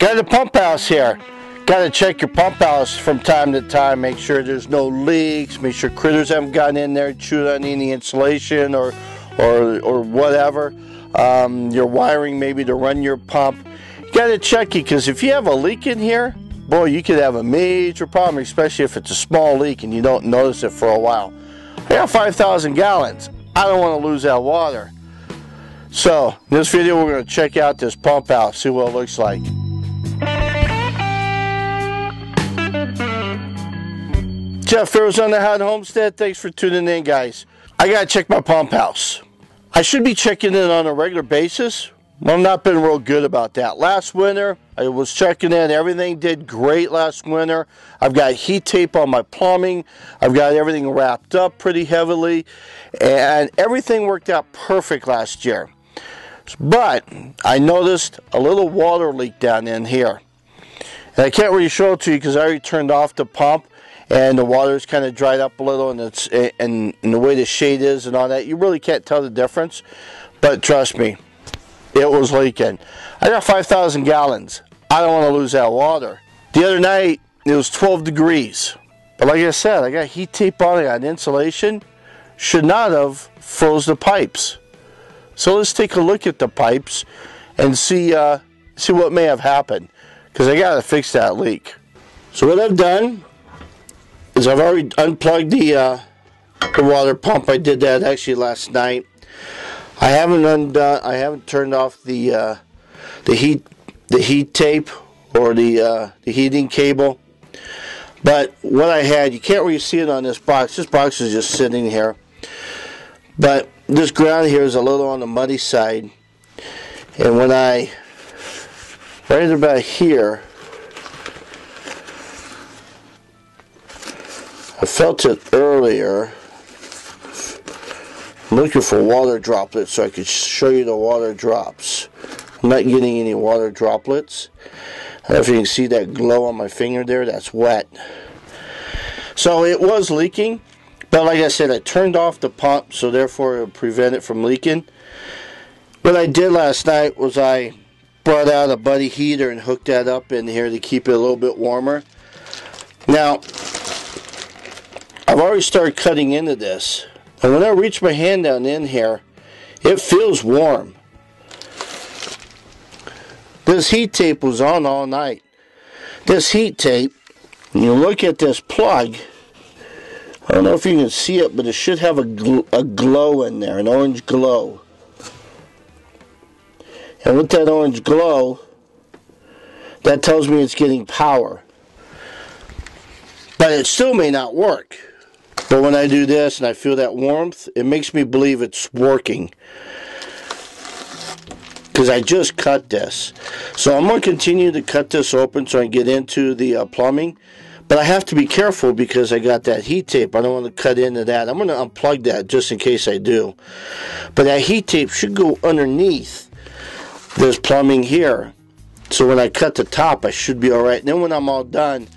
Got the pump house here. Got to check your pump house from time to time. Make sure there's no leaks. Make sure critters haven't gotten in there, chewed on any insulation or whatever. Your wiring maybe to run your pump. You got to check it, because if you have a leak in here, boy, you could have a major problem, especially if it's a small leak and you don't notice it for a while. I got 5,000 gallons. I don't want to lose that water. So in this video we're going to check out this pump house, see what it looks like. Jeff, ArizonaHotHomestead. Thanks for tuning in, guys. I got to check my pump house. I should be checking it on a regular basis. I've not been real good about that. Last winter, I was checking in. Everything did great last winter. I've got heat tape on my plumbing. I've got everything wrapped up pretty heavily. And everything worked out perfect last year. But I noticed a little water leak down in here. And I can't really show it to you because I already turned off the pump. And the water's kind of dried up a little, and the way the shade is and all that, you really can't tell the difference. But trust me, it was leaking. I got 5,000 gallons. I don't want to lose that water. The other night, it was 12 degrees. But like I said, I got heat tape on it, I got insulation. Should not have froze the pipes. So let's take a look at the pipes and see what may have happened, because I got to fix that leak. So what I've done is I've already unplugged the water pump. I did that actually last night. I haven't turned off the heat tape or the heating cable. But what I had, you can't really see it on this box. This box is just sitting here. But this ground here is a little on the muddy side. And when right about here, I felt it earlier. I'm looking for water droplets so I could show you the water drops. I'm not getting any water droplets. I don't know if you can see that glow on my finger there. That's wet. So it was leaking, but like I said, I turned off the pump, so therefore it would prevent it from leaking. What I did last night was I brought out a buddy heater and hooked that up in here to keep it a little bit warmer. Now, I've already started cutting into this, and when I reach my hand down in here, it feels warm. This heat tape was on all night. This heat tape, when you look at this plug, I don't know if you can see it, but it should have a glow in there, an orange glow. And with that orange glow, that tells me it's getting power. But it still may not work. But when I do this and I feel that warmth, it makes me believe it's working. Because I just cut this. So I'm going to continue to cut this open so I can get into the plumbing. But I have to be careful because I got that heat tape. I don't want to cut into that. I'm going to unplug that just in case I do. But that heat tape should go underneath this plumbing here. So when I cut the top, I should be alright. And then when I'm all done,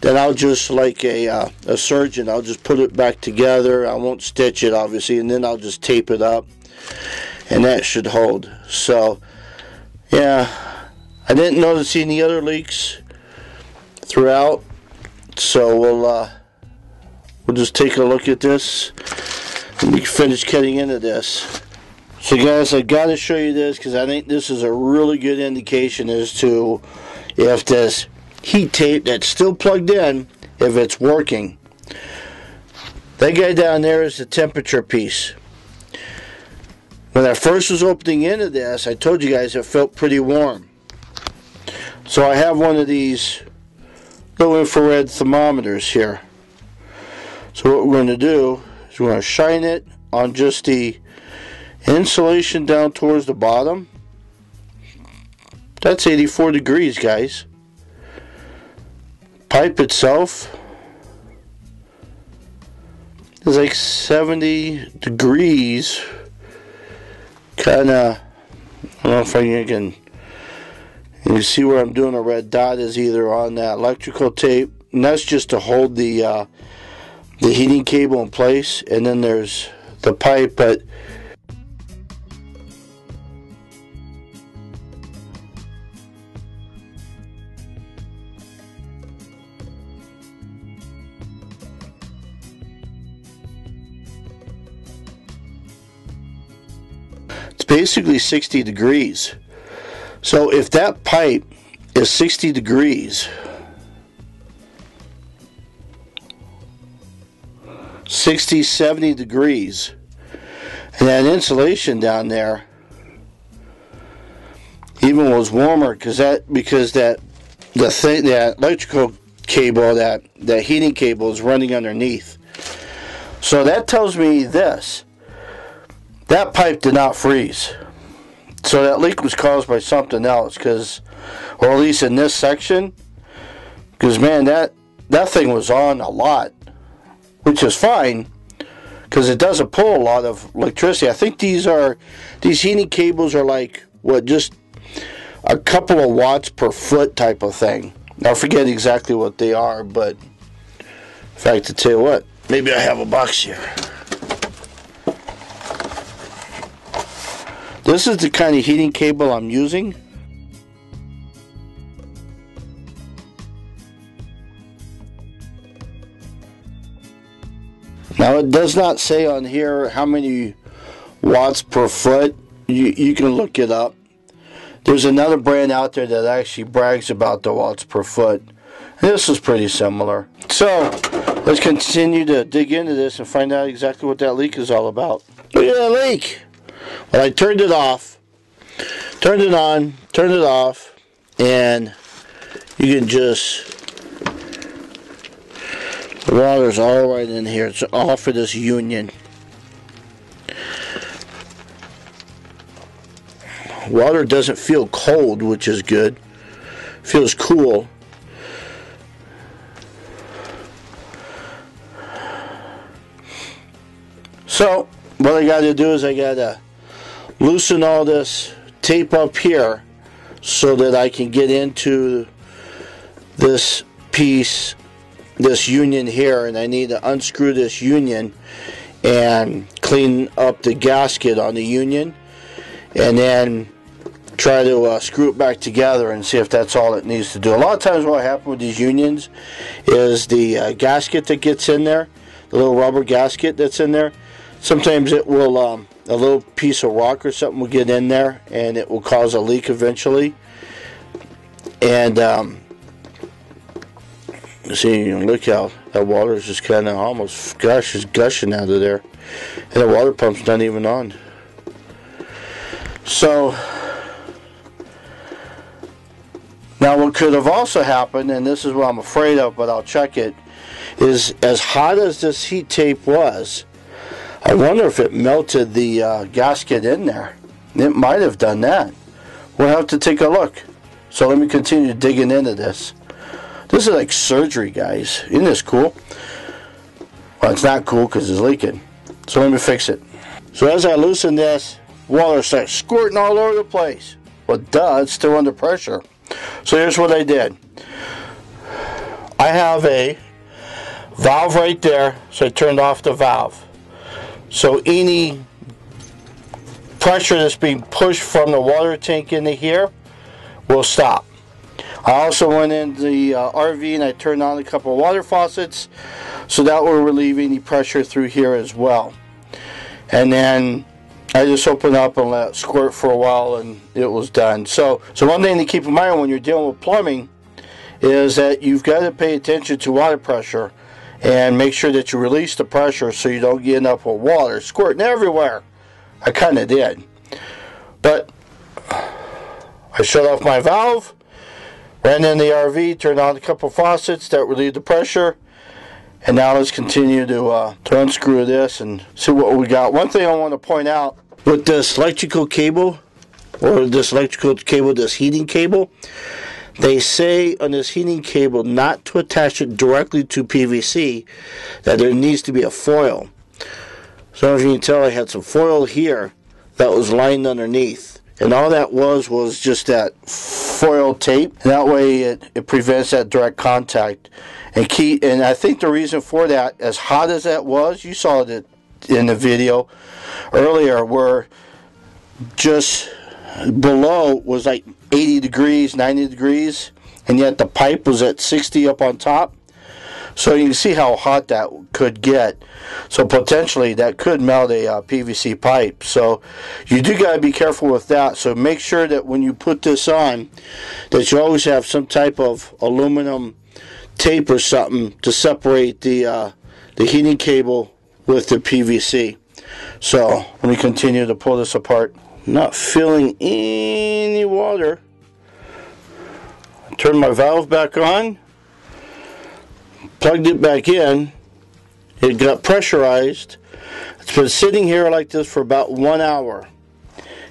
then I'll just, like a surgeon, I'll just put it back together. I won't stitch it, obviously, and then I'll just tape it up, and that should hold. So, yeah, I didn't notice any other leaks throughout, so we'll just take a look at this, and we can finish cutting into this. So, guys, I got to show you this because I think this is a really good indication as to if this heat tape that's still plugged in, if it's working. That guy down there is the temperature piece. When I first was opening into this, I told you guys it felt pretty warm. So I have one of these little infrared thermometers here. So what we're going to do is we're going to shine it on just the insulation down towards the bottom. That's 84 degrees, guys. Pipe itself is like 70 degrees. Kind of, I don't know if I can, you see where I'm doing a red dot is either on that electrical tape, and that's just to hold the heating cable in place, and then there's the pipe, but basically 60 degrees. So if that pipe is 60 degrees, 60, 70 degrees, and that insulation down there even was warmer because that electrical cable, that heating cable is running underneath. So that tells me this: that pipe did not freeze. So that leak was caused by something else, or at least in this section, because man, that thing was on a lot, which is fine because it doesn't pull a lot of electricity. I think these heating cables are like just a couple of watts per foot type of thing. I forget exactly what they are, but in fact, to tell you what, maybe I have a box here. This is the kind of heating cable I'm using. Now it does not say on here how many watts per foot. You can look it up. There's another brand out there that actually brags about the watts per foot. And this is pretty similar. So let's continue to dig into this and find out exactly what that leak is all about. Look at that leak. Well, I turned it off, turned it on, turned it off, and you can just, the water's all right in here. It's all for this union. Water doesn't feel cold, which is good. Feels cool. So what I got to do is I got to loosen all this tape up here so that I can get into this piece, this union here, and I need to unscrew this union and clean up the gasket on the union, and then try to screw it back together and see if that's all it needs to do. A lot of times what happens with these unions is the gasket that gets in there, the little rubber gasket that's in there, sometimes it will, a little piece of rock or something will get in there and it will cause a leak eventually. And see, look how that water is just kind of almost gushing out of there, and the water pump's not even on. So now what could have also happened, and this is what I'm afraid of, but I'll check it, is as hot as this heat tape was, I wonder if it melted the gasket in there. It might have done that. We'll have to take a look. So let me continue digging into this. This is like surgery, guys. Isn't this cool? Well, it's not cool because it's leaking. So let me fix it. So as I loosen this, water starts squirting all over the place. Well, duh, it's still under pressure. So here's what I did. I have a valve right there, so I turned off the valve. So any pressure that's being pushed from the water tank into here will stop. I also went in the RV and I turned on a couple of water faucets, so that will relieve any pressure through here as well. And then I just opened up and let it squirt for a while, and it was done. So one thing to keep in mind when you're dealing with plumbing is that you've got to pay attention to water pressure and make sure that you release the pressure so you don't end up with water squirting everywhere. I kind of did. But I shut off my valve, ran in the RV, turned on a couple of faucets that relieved the pressure, and now let's continue to unscrew this and see what we got. One thing I want to point out with this electrical cable, this heating cable, they say on this heating cable not to attach it directly to PVC, that there needs to be a foil. So as you can tell, I had some foil here that was lined underneath, and all that was just that foil tape, and that way it prevents that direct contact. And I think the reason for that, as hot as that was, you saw it in the video earlier, where just below was like 80 degrees, 90 degrees, and yet the pipe was at 60 up on top. So you can see how hot that could get. So potentially that could melt a PVC pipe. So you do got to be careful with that. So make sure that when you put this on, that you always have some type of aluminum tape or something to separate the heating cable with the PVC. So let me continue to pull this apart. Not feeling any water. Turn my valve back on. Plugged it back in. It got pressurized. It's been sitting here like this for about 1 hour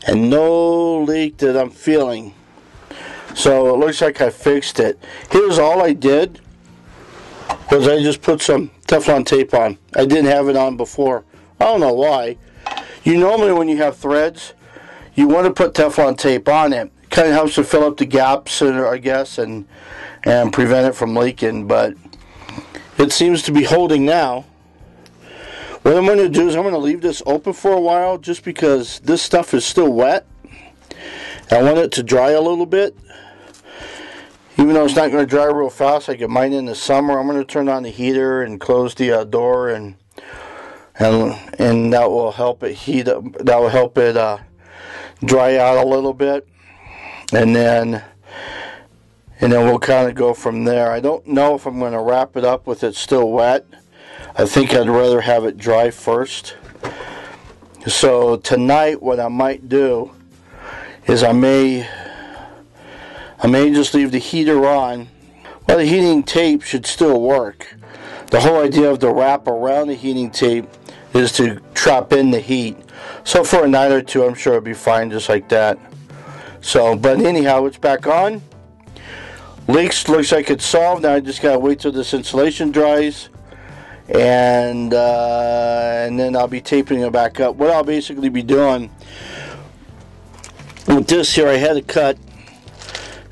and no leak that I'm feeling. So it looks like I fixed it. Here's all I did was I just put some Teflon tape on. I didn't have it on before. I don't know why. You normally, when you have threads, you want to put Teflon tape on it. Kind of helps to fill up the gaps, I guess, and prevent it from leaking. But it seems to be holding now. What I'm going to do is I'm going to leave this open for a while just because this stuff is still wet. I want it to dry a little bit. Even though it's not going to dry real fast like it might in the summer, I'm going to turn on the heater and close the door, and that will help it heat up. That will help it dry out a little bit, and then we'll kind of go from there. I don't know if I'm going to wrap it up with it still wet. I think I'd rather have it dry first. So tonight what I might do is I may just leave the heater on. Well, the heating tape should still work. The whole idea of the wrap around the heating tape is to trap in the heat. So for a night or two, I'm sure it'll be fine just like that. So, but anyhow, it's back on. Leaks looks like it's solved. Now I just gotta wait till this insulation dries, and then I'll be taping it back up. What I'll basically be doing with this here, I had to cut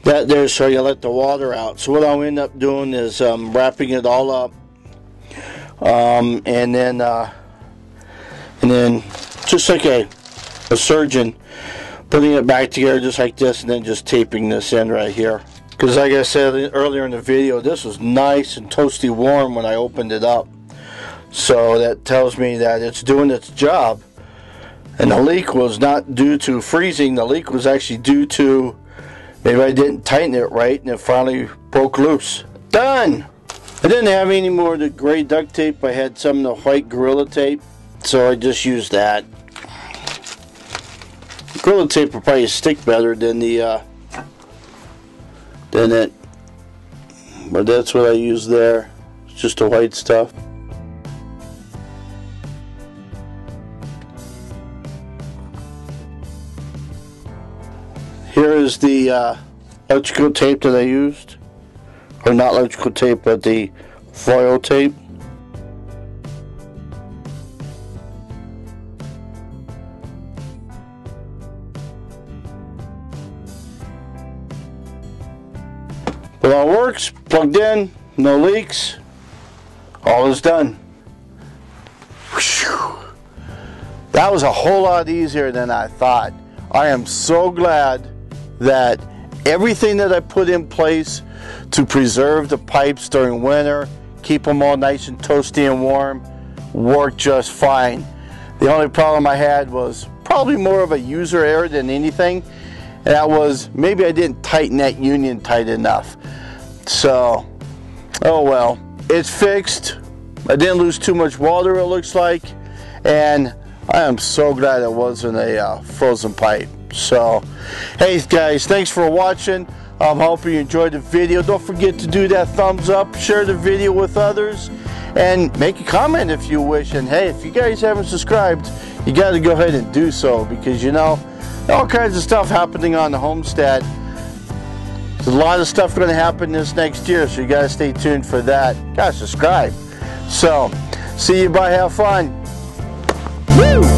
that there so you let the water out. So what I'll end up doing is wrapping it all up, and then just like a surgeon, putting it back together just like this, and then just taping this in right here. Because like I said earlier in the video, this was nice and toasty warm when I opened it up. So that tells me that it's doing its job. And the leak was not due to freezing. The leak was actually due to maybe I didn't tighten it right, and it finally broke loose. Done! I didn't have any more of the gray duct tape. I had some of the white Gorilla tape, so I just used that. Gorilla tape will probably stick better than it, but that's what I use there. It's just the white stuff. Here is the electrical tape that I used, or not electrical tape, but the foil tape. It all works, plugged in, no leaks, all is done. Whew. That was a whole lot easier than I thought. I am so glad that everything that I put in place to preserve the pipes during winter, keep them all nice and toasty and warm, worked just fine. The only problem I had was probably more of a user error than anything. And that was maybe I didn't tighten that union tight enough. So, oh well, it's fixed. I didn't lose too much water, it looks like, and I am so glad it wasn't a frozen pipe. So, hey guys, thanks for watching. Hope you enjoyed the video. Don't forget to do that thumbs up, share the video with others, and make a comment if you wish. And hey, if you guys haven't subscribed, you got to go ahead and do so, because you know, all kinds of stuff happening on the homestead. There's a lot of stuff going to happen this next year, so you got to stay tuned for that. Got to subscribe. So, see you, bye, have fun. Woo!